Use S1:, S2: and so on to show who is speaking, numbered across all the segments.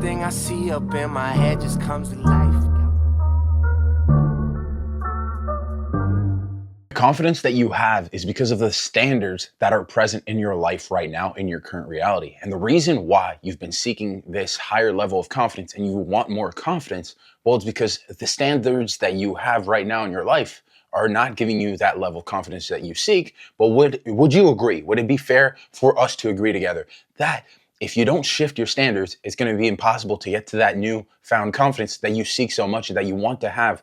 S1: Everything I see up in my head just comes to life.
S2: Confidence that you have is because of the standards that are present in your life right now, in your current reality. And the reason why you've been seeking this higher level of confidence and you want more confidence, well, it's because the standards that you have right now in your life are not giving you that level of confidence that you seek. But would you agree? Would it be fair for us to agree together that if you don't shift your standards, it's going to be impossible to get to that newfound confidence that you seek so much and that you want to have?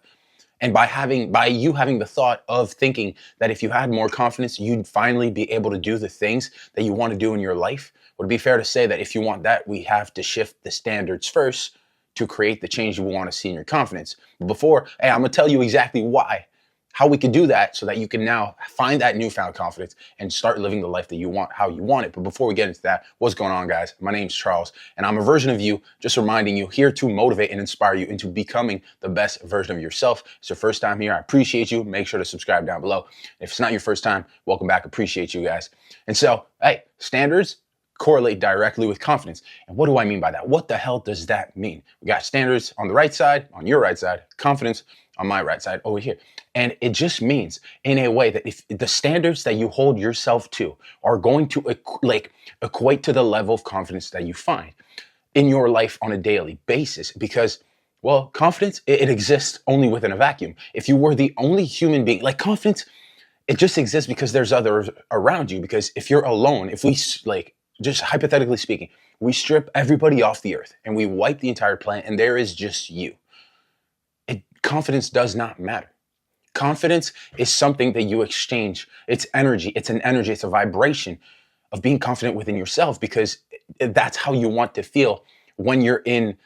S2: And by you having the thought of thinking that if you had more confidence, you'd finally be able to do the things that you want to do in your life, would it be fair to say that if you want that, we have to shift the standards first to create the change you want to see in your confidence? But before, hey, I'm going to tell you exactly how we can do that so that you can now find that newfound confidence and start living the life that you want, how you want it. But before we get into that, what's going on, guys? My name's Charles, and I'm a version of you, just reminding you, here to motivate and inspire you into becoming the best version of yourself. If it's your first time here, I appreciate you. Make sure to subscribe down below. If it's not your first time, welcome back. Appreciate you guys. And so, hey, standards correlate directly with confidence. And what do I mean by that? What the hell does that mean? We got standards on the right side, on your right side, confidence on my right side over here. And it just means in a way that if the standards that you hold yourself to are going to equate to the level of confidence that you find in your life on a daily basis, because, well, confidence, it exists only within a vacuum. If you were the only human being, like confidence, it just exists because there's others around you. Because if you're alone, if we just hypothetically speaking, we strip everybody off the earth and we wipe the entire planet and there is just you, confidence does not matter. Confidence is something that you exchange. It's energy. It's an energy. It's a vibration of being confident within yourself, because that's how you want to feel when you're in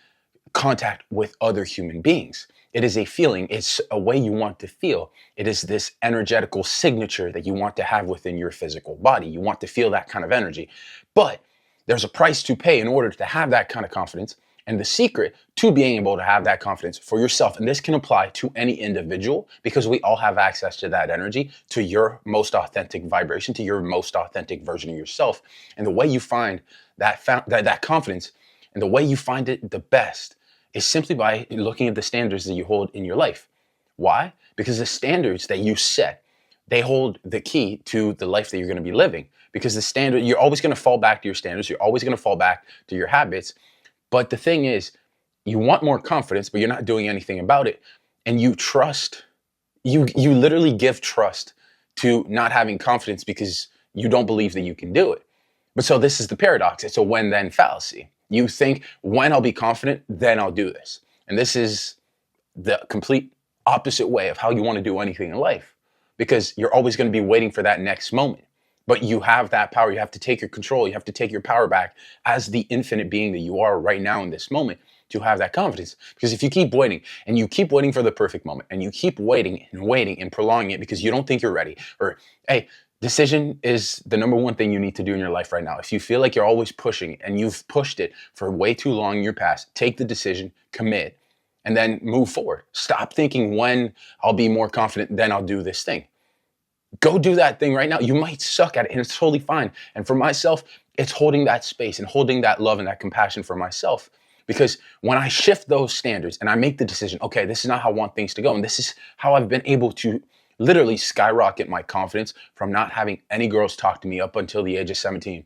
S2: contact with other human beings. It is a feeling. It's a way you want to feel. It is this energetical signature that you want to have within your physical body. You want to feel that kind of energy. But there's a price to pay in order to have that kind of confidence. And the secret to being able to have that confidence for yourself, and this can apply to any individual because we all have access to that energy, to your most authentic vibration, to your most authentic version of yourself. And the way you find that confidence, and the way you find it the best, is simply by looking at the standards that you hold in your life. Why? Because the standards that you set, they hold the key to the life that you're going to be living. Because the standard, you're always going to fall back to your standards. You're always going to fall back to your habits. But the thing is, you want more confidence, but you're not doing anything about it. And you literally give trust to not having confidence because you don't believe that you can do it. But so this is the paradox. It's a when-then fallacy. You think, when I'll be confident, then I'll do this. And this is the complete opposite way of how you want to do anything in life, because you're always going to be waiting for that next moment. But you have that power. You have to take your control. You have to take your power back as the infinite being that you are right now in this moment to have that confidence. Because if you keep waiting and you keep waiting for the perfect moment and you keep waiting and prolonging it because you don't think you're ready, or, hey, decision is the number one thing you need to do in your life right now. If you feel like you're always pushing and you've pushed it for way too long in your past, take the decision, commit, and then move forward. Stop thinking, when I'll be more confident, then I'll do this thing. Go do that thing right now. You might suck at it and it's totally fine. And for myself, it's holding that space and holding that love and that compassion for myself. Because when I shift those standards and I make the decision, okay, this is not how I want things to go. And this is how I've been able to literally skyrocket my confidence from not having any girls talk to me up until the age of 17,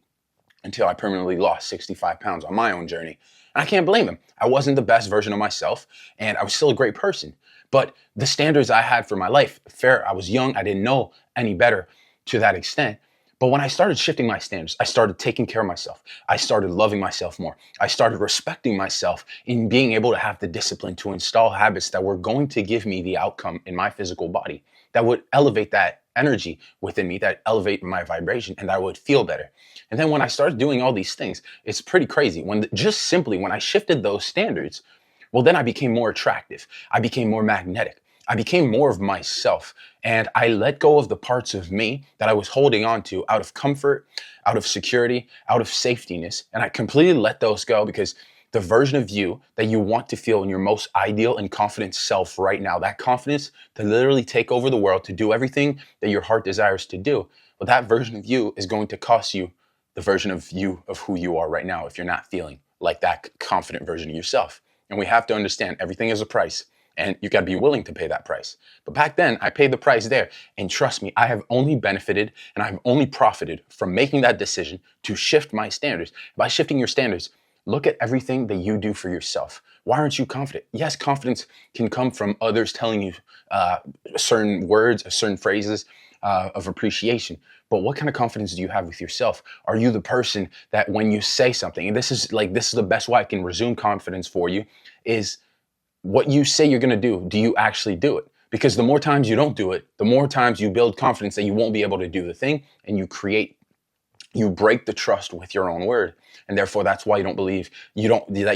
S2: until I permanently lost 65 pounds on my own journey. And I can't blame them. I wasn't the best version of myself and I was still a great person. But the standards I had for my life, I was young, I didn't know any better to that extent. But when I started shifting my standards, I started taking care of myself. I started loving myself more. I started respecting myself in being able to have the discipline to install habits that were going to give me the outcome in my physical body, that would elevate that energy within me, that elevate my vibration, and that I would feel better. And then when I started doing all these things, it's pretty crazy. When I shifted those standards, well, then I became more attractive. I became more magnetic. I became more of myself. And I let go of the parts of me that I was holding on to out of comfort, out of security, out of safetyness. And I completely let those go, because the version of you that you want to feel in your most ideal and confident self right now, that confidence to literally take over the world, to do everything that your heart desires to do, well, that version of you is going to cost you the version of you of who you are right now if you're not feeling like that confident version of yourself. And we have to understand everything is a price, and you got to be willing to pay that price. But back then, I paid the price there. And trust me, I have only benefited and I've only profited from making that decision to shift my standards. By shifting your standards, look at everything that you do for yourself. Why aren't you confident? Yes, confidence can come from others telling you certain words or certain phrases of appreciation. But what kind of confidence do you have with yourself? Are you the person that when you say something, and this is the best way I can resume confidence for you, is what you say you're going to do you actually do it? Because the more times you don't do it, the more times you build confidence that you won't be able to do the thing, and you break the trust with your own word. And therefore, that's why you believe that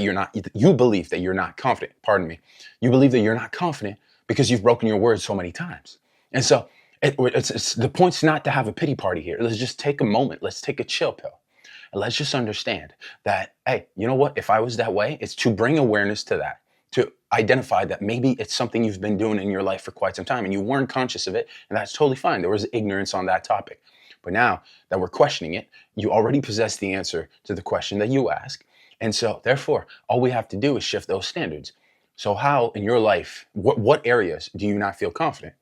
S2: you're not confident. Pardon me. You believe that you're not confident because you've broken your word so many times. And so it's the point's not to have a pity party here. Let's just take a moment. Let's take a chill pill. And let's just understand that, hey, you know what? If I was that way, it's to bring awareness to that, to identify that maybe it's something you've been doing in your life for quite some time and you weren't conscious of it. And that's totally fine. There was ignorance on that topic. But now that we're questioning it, you already possess the answer to the question that you ask. And so therefore, all we have to do is shift those standards. So how in your life, what areas do you not feel confident?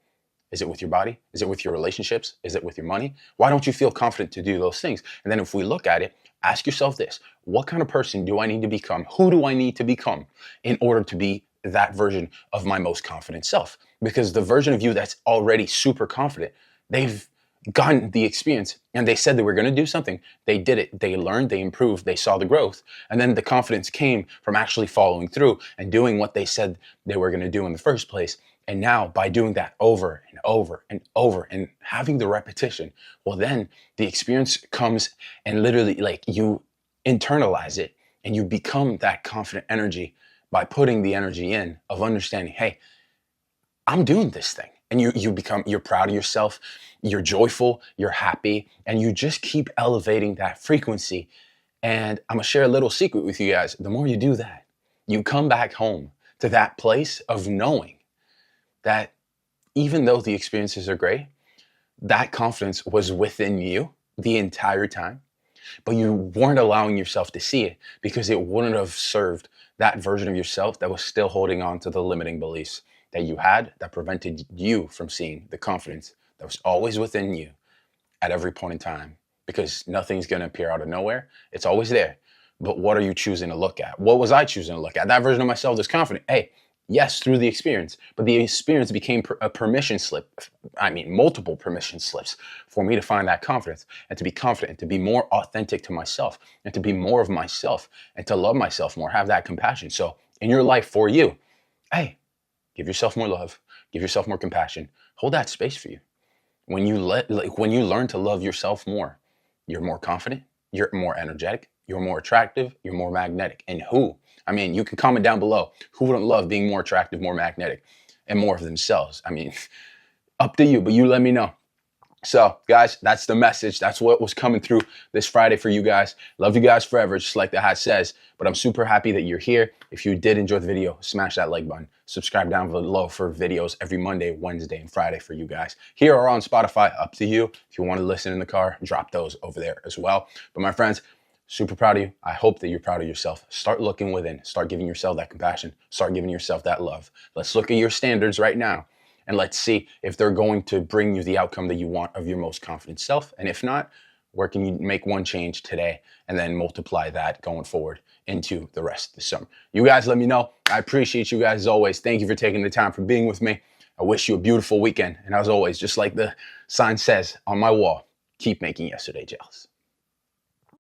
S2: Is it with your body? Is it with your relationships? Is it with your money? Why don't you feel confident to do those things? And then if we look at it, ask yourself this: what kind of person do I need to become? Who do I need to become in order to be that version of my most confident self? Because the version of you that's already super confident, they've gotten the experience and they said they were going to do something. They did it. They learned, they improved, they saw the growth. And then the confidence came from actually following through and doing what they said they were going to do in the first place. And now by doing that over and over and over and having the repetition, well, then the experience comes and literally like you internalize it and you become that confident energy by putting the energy in of understanding, hey, I'm doing this thing. And you're proud of yourself, you're joyful, you're happy, and you just keep elevating that frequency. And I'm gonna share a little secret with you guys. The more you do that, you come back home to that place of knowing that even though the experiences are great, that confidence was within you the entire time, but you weren't allowing yourself to see it because it wouldn't have served that version of yourself that was still holding on to the limiting beliefs that you had that prevented you from seeing the confidence that was always within you at every point in time, because nothing's going to appear out of nowhere. It's always there. But what are you choosing to look at? What was I choosing to look at? That version of myself that's confident. Hey, yes, through the experience, but the experience became a permission slip. I mean, multiple permission slips for me to find that confidence and to be confident and to be more authentic to myself and to be more of myself and to love myself more, have that compassion. So in your life for you, hey, give yourself more love, give yourself more compassion, hold that space for you. When you learn to love yourself more, you're more confident, you're more energetic, you're more attractive, you're more magnetic. And I mean, you can comment down below. Who wouldn't love being more attractive, more magnetic, and more of themselves? I mean, up to you, but you let me know. So, guys, that's the message. That's what was coming through this Friday for you guys. Love you guys forever, just like the hat says. But I'm super happy that you're here. If you did enjoy the video, smash that like button. Subscribe down below for videos every Monday, Wednesday, and Friday for you guys. Here or on Spotify, up to you. If you want to listen in the car, drop those over there as well. But my friends, super proud of you. I hope that you're proud of yourself. Start looking within. Start giving yourself that compassion. Start giving yourself that love. Let's look at your standards right now. And let's see if they're going to bring you the outcome that you want of your most confident self. And if not, where can you make one change today and then multiply that going forward into the rest of the summer? You guys let me know. I appreciate you guys as always. Thank you for taking the time for being with me. I wish you a beautiful weekend. And as always, just like the sign says on my wall, keep making yesterday jealous.